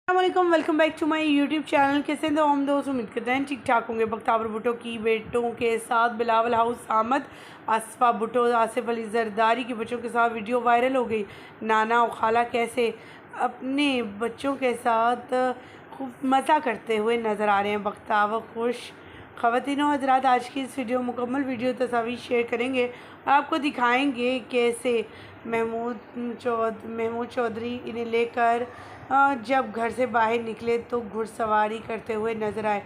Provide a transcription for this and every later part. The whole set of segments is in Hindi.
अस्सलामुअलैकुम, welcome back to my YouTube channel. कैसे तो हम दोस्त उम्मीद करते हैं ठीक ठाक होंगे। बख्तावर भुट्टो की बेटों के साथ बिलावल हाउस आमद। आसफा भुट्टो आसिफ अली जरदारी के बच्चों के साथ वीडियो वायरल हो गई। नाना और खाला कैसे अपने बच्चों के साथ खूब मज़ा करते हुए नज़र आ रहे हैं। बख्तावर खुश। ख़वातीनो हज़रात, आज की इस मुकम्मल वीडियो तस्वीर शेयर करेंगे और आपको दिखाएंगे कैसे महमूद चौधरी इन्हें लेकर जब घर से बाहर निकले तो घुड़सवारी करते हुए नज़र आए।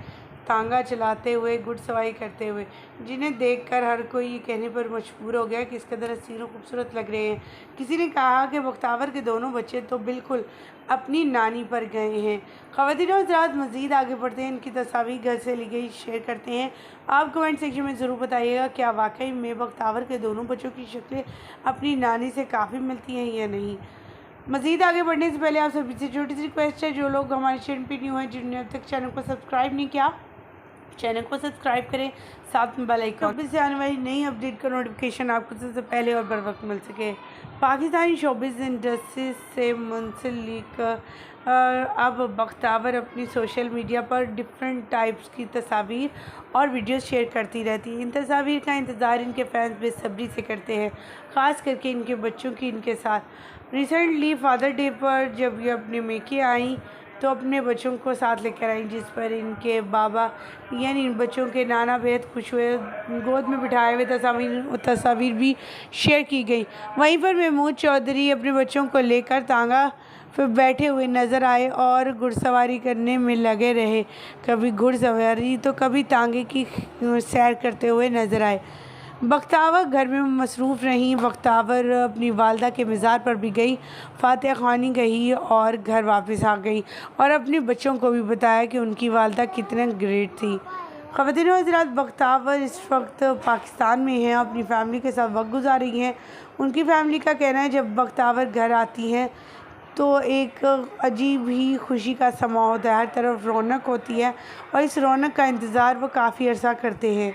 तांगा चलाते हुए, घुड़सवारी करते हुए, जिन्हें देखकर हर कोई ये कहने पर मजबूर हो गया कि इस कदर हसीन और खूबसूरत लग रहे हैं। किसी ने कहा कि बख्तावर के दोनों बच्चे तो बिल्कुल अपनी नानी पर गए हैं। ख़वातीन हज़रात, मज़ीद आगे बढ़ते हैं, इनकी तस्वीर घर से ली गई शेयर करते हैं। आप कमेंट सेक्शन में ज़रूर बताइएगा क्या वाकई में बख्तावर के दोनों बच्चों की शक्लें अपनी नानी से काफ़ी मिलती हैं या नहीं। मज़ीद आगे बढ़ने से पहले आप सभी से छोटी सी रिक्वेस्ट है, जो लोग हमारे चैनल पर न्यू हैं, जिन्होंने अब तक चैनल को सब्सक्राइब नहीं किया, चैनल को सब्सक्राइब करें, साथ में बेल आइकन से आने वाली नई अपडेट का नोटिफिकेशन आपको सबसे पहले और बर वक्त मिल सके। पाकिस्तानी शोबिज़ इंडस्ट्री से मुंसलिक अब बख्तावर अपनी सोशल मीडिया पर डिफरेंट टाइप्स की तस्वीर और वीडियोस शेयर करती रहती हैं। इन तस्वीर का इंतज़ार इनके फैंस बेसब्री से करते हैं, ख़ास करके इनके बच्चों की इनके साथ। रिसेंटली फादर डे पर जब ये अपने मेके आई तो अपने बच्चों को साथ लेकर आई, जिस पर इनके बाबा यानी इन बच्चों के नाना बेहद खुश हुए। गोद में बिठाए हुए तस्वीर भी शेयर की गई। वहीं पर महमूद चौधरी अपने बच्चों को लेकर तांगा पर बैठे हुए नज़र आए और घुड़सवारी करने में लगे रहे। कभी घुड़सवारी तो कभी तांगे की सैर करते हुए नज़र आए। बख्तावर घर में मसरूफ़ रहीं। बख्तावर अपनी वालदा के मज़ार पर भी गई, फातिहा ख़्वानी गई और घर वापस आ गई और अपने बच्चों को भी बताया कि उनकी वालदा कितने ग्रेट थी। ख़वातीन हज़रात, बख्तावर इस वक्त पाकिस्तान में हैं, अपनी फैमिली के साथ वक्त गुजार रही हैं। उनकी फैमिली का कहना है जब बख्तावर घर आती हैं तो एक अजीब ही खुशी का समा होता है, हर तरफ रौनक होती है और इस रौनक का इंतज़ार वो काफ़ी अर्सा करते हैं।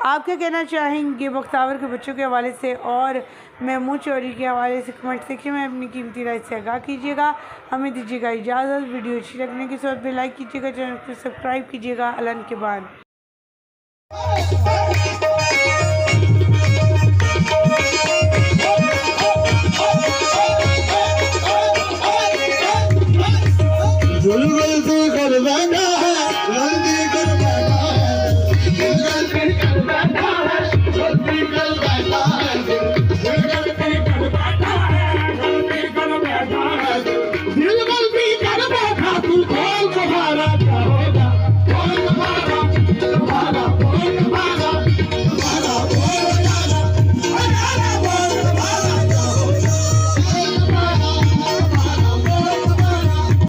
आप क्या कहना चाहेंगे बख्तावर के बच्चों के हवाले से और महमूद चौधरी के हवाले से? कमेंट सेक्शन में अपनी कीमती राय से आगाह कीजिएगा। हमें दीजिएगा इजाज़त। वीडियो अच्छी लगने के साथ भी लाइक कीजिएगा, चैनल को सब्सक्राइब कीजिएगा। अलन के बाद जुल्म कर